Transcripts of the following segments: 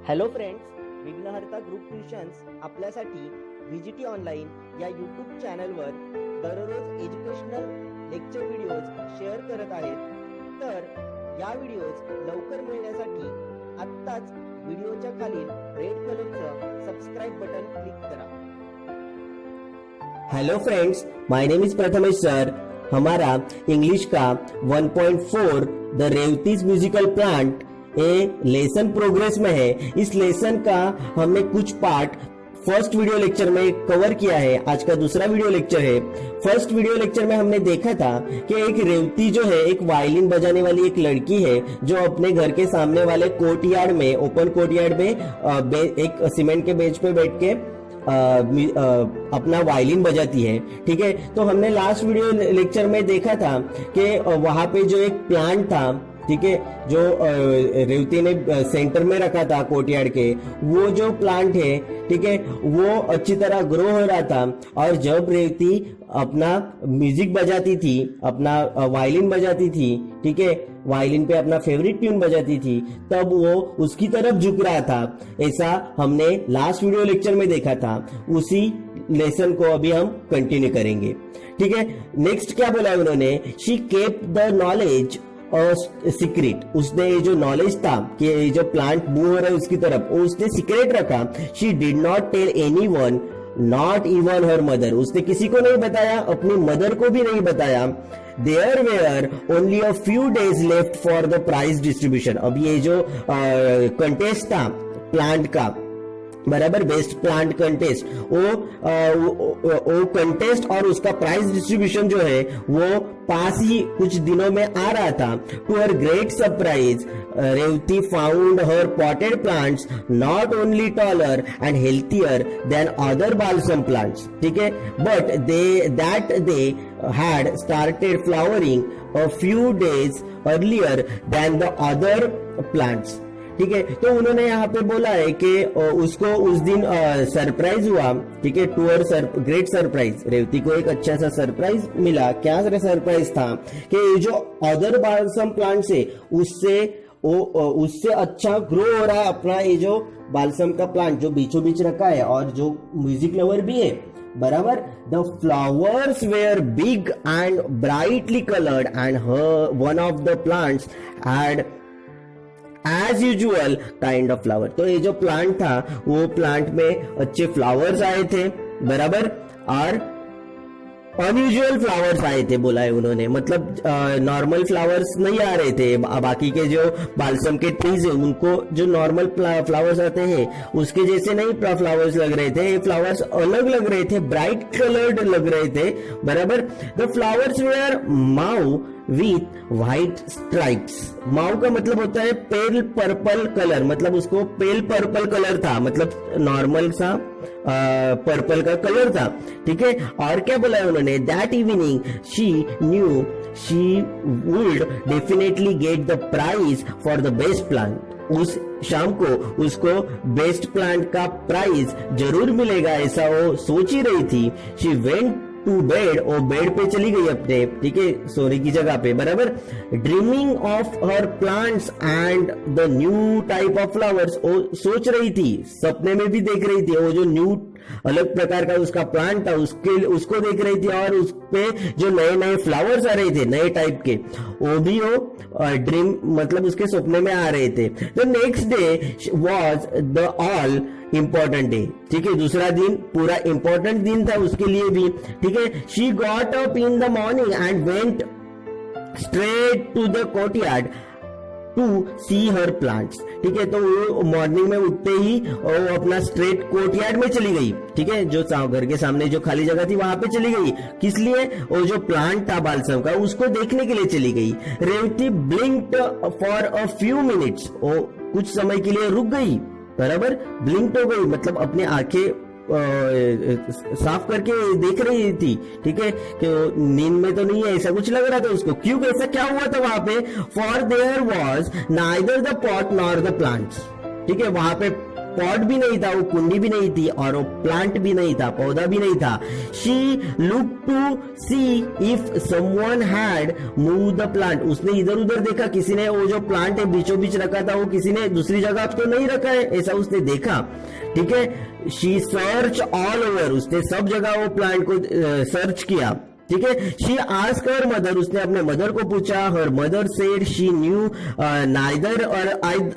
Hello friends, विघ्नहर्ता group tuitions आपल्यासाठी व्हीजीटी online या यूट्यूब चॅनलवर दररोज एज्युकेशनल लेक्चर व्हिडिओज शेअर करत आहेत. तर या व्हिडिओज लवकर मिळण्यासाठी आत्ताच व्हिडिओच्या खालील रेड कलरचं सबस्क्राइब बटन क्लिक करा. Hello friends, my name is Prathamesh sir. हमारा इंग्लिश का 1.4 द रेवतीज म्यूजिकल प्लांट ये लेसन प्रोग्रेस में है. इस लेसन का हमने कुछ पार्ट फर्स्ट वीडियो लेक्चर में कवर किया है. आज का दूसरा वीडियो लेक्चर है. फर्स्ट वीडियो लेक्चर में हमने देखा था कि एक रेवती जो है एक वायलिन बजाने वाली एक लड़की है जो अपने घर के सामने वाले कोर्टयार्ड में, ओपन कोर्टयार्ड में एक सीमेंट के बेंच पे बैठ के अपना वायलिन बजाती है. ठीक है, तो हमने लास्ट वीडियो लेक्चर में देखा था कि वहां पे जो एक प्लांट था, ठीक है, जो रेवती ने सेंटर में रखा था कोर्टयार्ड के, वो जो प्लांट है, ठीक है, वो अच्छी तरह ग्रो हो रहा था. और जब रेवती अपना म्यूजिक बजाती थी, अपना वायलिन बजाती थी, ठीक है, वायलिन पे अपना फेवरेट ट्यून बजाती थी, तब वो उसकी तरफ झुक रहा था. ऐसा हमने लास्ट वीडियो लेक्चर में देखा था. उसी लेसन को अभी हम कंटिन्यू करेंगे. ठीक है, नेक्स्ट क्या बोला उन्होंने? She kept the knowledge secret. उसने ये जो नॉलेज था कि ये जो प्लांट मूव हो रहा है उसकी तरफ, वो उसने सीक्रेट रखा. She did not tell anyone, not even her mother. उसने किसी को नहीं बताया, अपनी मदर को भी नहीं बताया. There were only a few days left for the prize distribution. अब ये जो कंटेस्ट था प्लांट का, बराबर, बेस्ट प्लांट कंटेस्ट, वो कंटेस्ट और उसका प्राइज डिस्ट्रीब्यूशन जो है वो पास ही कुछ दिनों में आ रहा था. To her great surprise Revati found her potted plants not only taller and healthier than other balsam plants. ठीक है, but they had started flowering a few days earlier than the other plants. ठीक है, तो उन्होंने यहाँ पे बोला है कि उसको उस दिन सरप्राइज हुआ. ठीक है, टू ग्रेट सरप्राइज, रेवती को एक अच्छा सा सरप्राइज मिला. क्या सरप्राइज था कि जो अदर बालसम प्लांट्स है उससे अच्छा ग्रो हो रहा है अपना ये जो बालसम का प्लांट जो बीचों बीच रखा है और जो म्यूजिक लवर भी है, बराबर. The flowers were big and brightly coloured and one of the plants had as usual kind of flower. तो ये जो प्लांट था वो प्लांट में अच्छे फ्लावर्स आए थे, बराबर, और अनयूजुअल फ्लावर्स आए थे, बोला है उन्होंने. मतलब नॉर्मल फ्लावर्स नहीं आ रहे थे. बाकी के जो बालसम के ट्रीज है उनको जो नॉर्मल फ्लावर्स आते हैं उसके जैसे नहीं फ्लावर्स लग रहे थे. ये फ्लावर्स अलग लग रहे थे, ब्राइट कलर्ड लग रहे थे, बराबर. The flowers were mauve with white stripes. Mauve का मतलब होता है पेल पर्पल कलर, मतलब उसको पेल पर्पल कलर था, मतलब नॉर्मल सा पर्पल का कलर था. ठीक है, और क्या बोला है उन्होंने? That evening she knew she would definitely get the prize for the best plant. उस शाम को उसको बेस्ट प्लांट का प्राइज जरूर मिलेगा, ऐसा वो सोच ही रही थी. शी वेंट टू बेड, और बेड पे चली गई अपने, ठीक है, सोने की जगह पे, बराबर. Dreaming of her plants and the new type of flowers. वो सोच रही थी, सपने में भी देख रही थी, वो जो न्यू अलग प्रकार का उसका प्लांट था उसको देख रही थी, और उस पे जो नए नए फ्लावर्स आ रहे थे नए टाइप के, वो भी वो ड्रीम मतलब उसके सपने में आ रहे थे. The next day was the all important day. ठीक है, दूसरा दिन पूरा इंपॉर्टेंट दिन था उसके लिए भी. ठीक है, she got up in the morning and went straight to the courtyard to see her plants. ठीक है, तो वो मॉर्निंग में उठते ही वो अपना स्ट्रेट कोर्टयार्ड में चली गई. ठीक है, जो घर के सामने जो खाली जगह थी वहां पे चली गई. किस लिए? वो जो प्लांट था बालसम का उसको देखने के लिए चली गई. Revati blinked for a few minutes. वो कुछ समय के लिए रुक गई, बराबर, ब्लिंक्ड हो गई, मतलब अपने आंखें साफ करके देख रही थी. ठीक है, कि नींद में तो नहीं है ऐसा कुछ लग रहा था उसको. क्यों, कैसा क्या हुआ था वहां पे? For their was neither the pot nor the plants. ठीक है, वहां पे पॉट भी नहीं था, वो कुंडी भी नहीं थी, और वो प्लांट भी नहीं था, पौधा भी नहीं था. She look to see if someone had move the plant. उसने इधर उधर देखा, किसी ने वो जो प्लांट है बीचों बीच रखा था वो किसी ने दूसरी जगह तो नहीं रखा है, ऐसा उसने देखा. ठीक है. She search all over. उसने सब जगह वो प्लांट को सर्च किया. ठीक है. She asked her mother. उसने अपने मदर को पूछा. Her mother said she knew neither or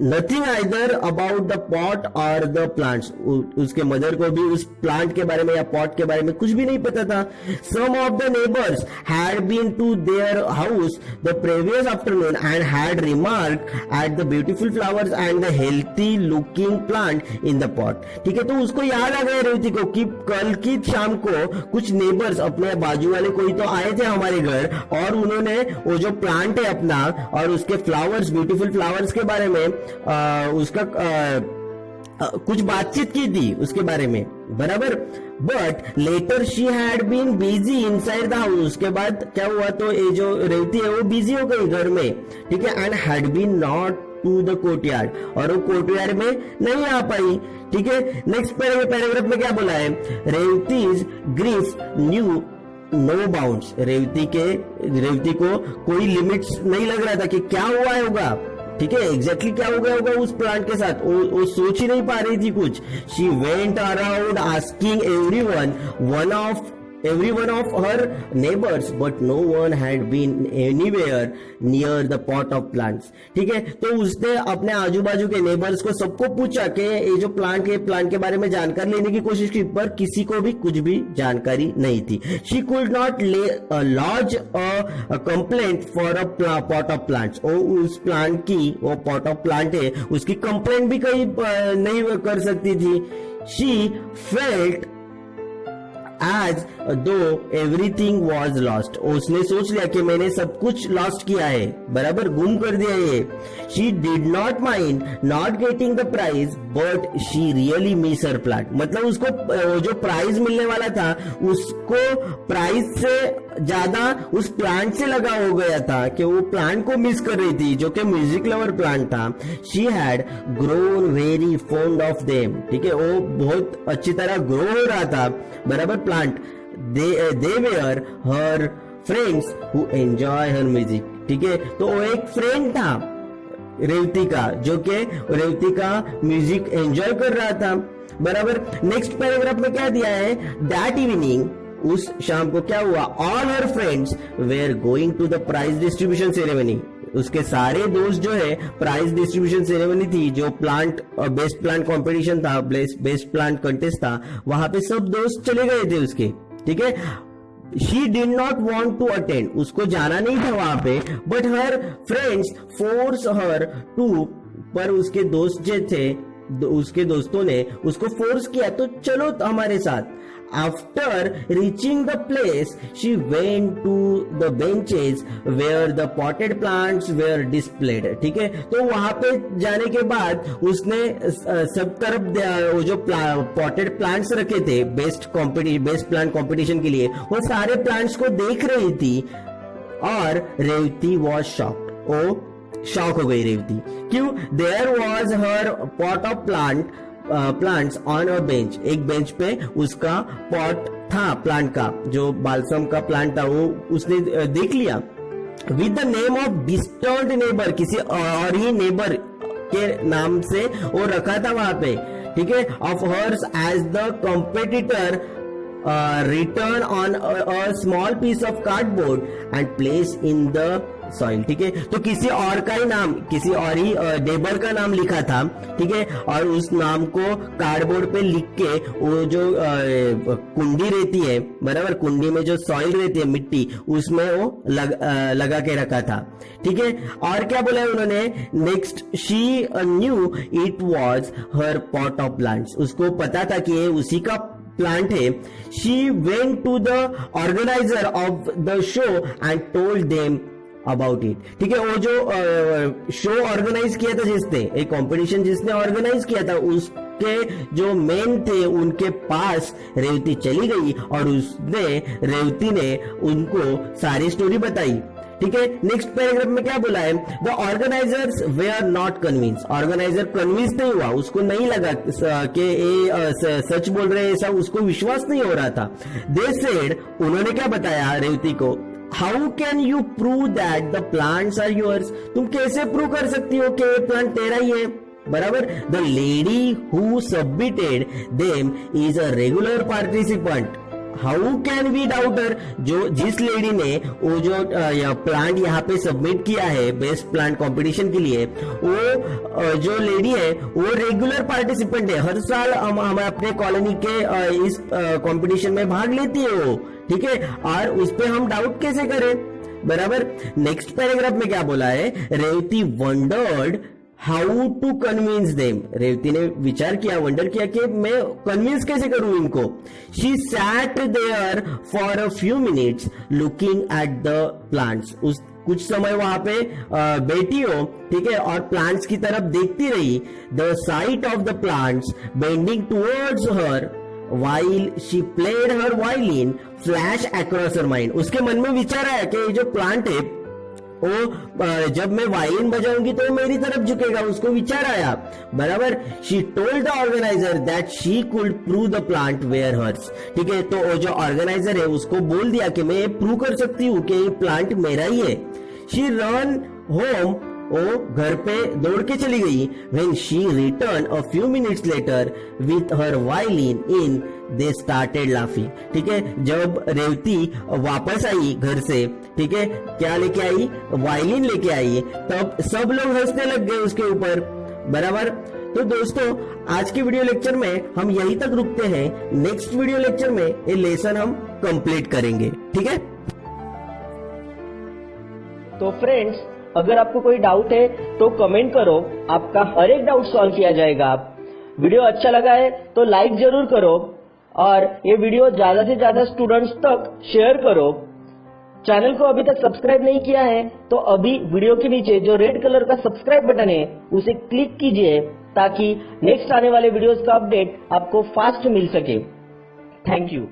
nothing either about the pot or the plants. उसके मदर को भी उस प्लांट के बारे में या पॉट के बारे में कुछ भी नहीं पता था. Some of the neighbours had been to their house the previous afternoon and had remark at the beautiful flowers and the healthy looking plant in the pot. ठीक है. तो उसको याद आ गया रेवती को कि कल की शाम को कुछ नेबर्स, अपने बाजू वाले कोई तो आए थे हमारे घर, और उन्होंने वो जो प्लांट है अपना और उसके फ्लावर्स, ब्यूटीफुल फ्लावर्स के बारे में उसका कुछ बातचीत की थी उसके बारे में. बराबर. But later she had been busy inside the house. उसके बाद क्या हुआ, तो ये जो रेवती है वो बिजी हो गई घर में. ठीक है. And had been not to the courtyard. और वो कोर्टयार्ड में नहीं आ पाई. ठीक है. नेक्स्ट पैराग्राफ में क्या बोला है, Revathi's grief knew no bounds. Revathi को कोई लिमिट्स नहीं लग रहा था कि क्या हुआ होगा. ठीक है. एग्जैक्टली क्या हो गया होगा उस प्लांट के साथ, वो सोच ही नहीं पा रही थी कुछ. She went around asking every one of her neighbors, but no one had been anywhere near the pot of plants. ठीक है. तो उसने अपने आजू बाजू के नेबर्स को सबको पूछा कि ये जो प्लांट के बारे में जानकारी लेने की कोशिश की, पर किसी को भी कुछ भी जानकारी नहीं थी. She could not lodge a complaint for a pot of plants. उस प्लांट की, वो pot of plant है, उसकी कंप्लेंट भी कहीं नहीं कर सकती थी. She felt as though everything was lost. उसने सोच लिया कि मैंने सब कुछ लॉस्ट किया है, बराबर गुम कर दिया है. She did not mind not getting the prize, but she really miss her plant. मतलब उसको जो प्राइज मिलने वाला था उसको प्राइज से ज्यादा उस प्लांट से लगा हो गया था कि वो प्लांट को मिस कर रही थी, जो कि म्यूजिक लवर प्लांट था. She had grown very fond of them. ठीक है. वो बहुत अच्छी तरह ग्रो हो रहा था, बराबर plant. They were her friends who enjoy her music. ठीक है. तो वो एक फ्रेंड था रेवती का, जो कि रेवती का म्यूजिक एंजॉय कर रहा था, बराबर. नेक्स्ट पैराग्राफ में क्या दिया है, दैट इवनिंग, उस शाम को क्या हुआ, all her friends were going to the prize distribution ceremony. उसके सारे दोस्त जो है, प्राइज डिस्ट्रीब्यूशन सेरेमनी थी, जो प्लांट बेस्ट प्लांट कंपटीशन था, बेस्ट प्लांट कंटेस्ट था, वहां पे सब दोस्त चले गए थे उसके. ठीक है. She did not want to attend. उसको जाना नहीं था वहां पे, but her friends force her to. पर उसके दोस्त जो थे, उसके दोस्तों ने उसको फोर्स किया, तो चलो हमारे साथ. After reaching the place, she went to the benches where the potted plants were displayed. ठीक है. तो वहां पे जाने के बाद उसने सब तरफ वो जो पॉटेड प्लांट्स रखे थे बेस्ट प्लांट कंपटीशन के लिए, वो सारे प्लांट्स को देख रही थी. और रेवती वॉज शॉक्ड. ओ शॉक हो गई रेवती. क्यों? There was her pot of plants on a bench. एक बेंच पे उसका पॉट था प्लांट का, जो बालसम का प्लांट था, वो उसने देख लिया. With the name of disturbed neighbour, किसी और ही नेबर के नाम से वो रखा था वहां पे. ठीक है. Of hers as the competitor return on a small piece of cardboard and place in the soil. ठीक है. तो किसी और का ही नाम, किसी और ही नेबर का नाम लिखा था. ठीक है. और उस नाम को कार्डबोर्ड पे लिख के वो जो कुंडी रहती है, बराबर, कुंडी में जो सॉइल रहती है, मिट्टी, उसमें वो लगा के रखा था. ठीक है. और क्या बोला है उन्होंने, next, she knew it was her pot of plants. उसको पता था कि ये उसी का प्लांट है. She went to the organiser of the show and told them about it. ठीक है. वो जो शो ऑर्गेनाइज किया था जिसने, एक कंपटीशन जिसने ऑर्गेनाइज किया था, उसके जो मेन थे उनके पास रेवती चली गई और रेवती ने उनको सारी स्टोरी बताई. ठीक है। नेक्स्ट पैराग्राफ में क्या बोला है, the organisers they are not convince, organiser convince नहीं हुआ, उसको नहीं लगा कि ये सच बोल रहे हैं, ऐसा उसको विश्वास नहीं हो रहा था। दे सेड, उन्होंने क्या बताया रेवती को, how can you prove that the plants are yours, तुम कैसे प्रूव कर सकती हो कि ये प्लांट तेरा ही है, बराबर। The lady who submitted them is a regular participant, how can we doubt her, जो जिस लेडी ने वो जो प्लांट यहाँ पे सबमिट किया है बेस्ट प्लांट कंपटीशन के लिए, वो जो लेडी है वो रेगुलर पार्टिसिपेंट है, हर साल हम अपने कॉलोनी के इस कंपटीशन में भाग लेती है वो, ठीक है, और उस पे हम डाउट कैसे करें, बराबर। नेक्स्ट पैराग्राफ में क्या बोला है, Revati wondered how to convince them, Revati ने विचार किया, वंडर किया कि मैं कन्विंस कैसे करूं इनको। She sat there for a few minutes looking at the plants, उस कुछ समय वहां पे बैठी हो, ठीक है, और प्लांट्स की तरफ देखती रही। The site of the plants bending towards her while she played her violin flash across her mind, उसके मन में विचार आया कि ये जो प्लांट है वो जब मैं वायलिन बजाऊंगी तो मेरी तरफ झुकेगा, उसको विचार आया, बराबर। She told the organiser that she could prove the plant were hers, ठीक है, तो वो जो ऑर्गेनाइजर है उसको बोल दिया कि मैं ये प्रूव कर सकती हूँ कि ये प्लांट मेरा ही है। शी रन होम, वो घर पे दौड़ के चली गई। When she returned a few minutes later with her violin in, they started laughing, ठीक है, जब रेवती वापस आई घर से, ठीक है, क्या लेके आई, वायलिन लेके आई, तब सब लोग हंसने लग गए उसके ऊपर, बराबर। तो दोस्तों आज के वीडियो लेक्चर में हम यहीं तक रुकते हैं, नेक्स्ट वीडियो लेक्चर में ये लेसन हम कंप्लीट करेंगे, ठीक है। तो फ्रेंड्स, अगर आपको कोई डाउट है तो कमेंट करो, आपका हर एक डाउट सॉल्व किया जाएगा। वीडियो अच्छा लगा है तो लाइक जरूर करो और ये वीडियो ज्यादा से ज्यादा स्टूडेंट्स तक शेयर करो। चैनल को अभी तक सब्सक्राइब नहीं किया है तो अभी वीडियो के नीचे जो रेड कलर का सब्सक्राइब बटन है उसे क्लिक कीजिए ताकि नेक्स्ट आने वाले वीडियोस का अपडेट आपको फास्ट मिल सके। Thank you.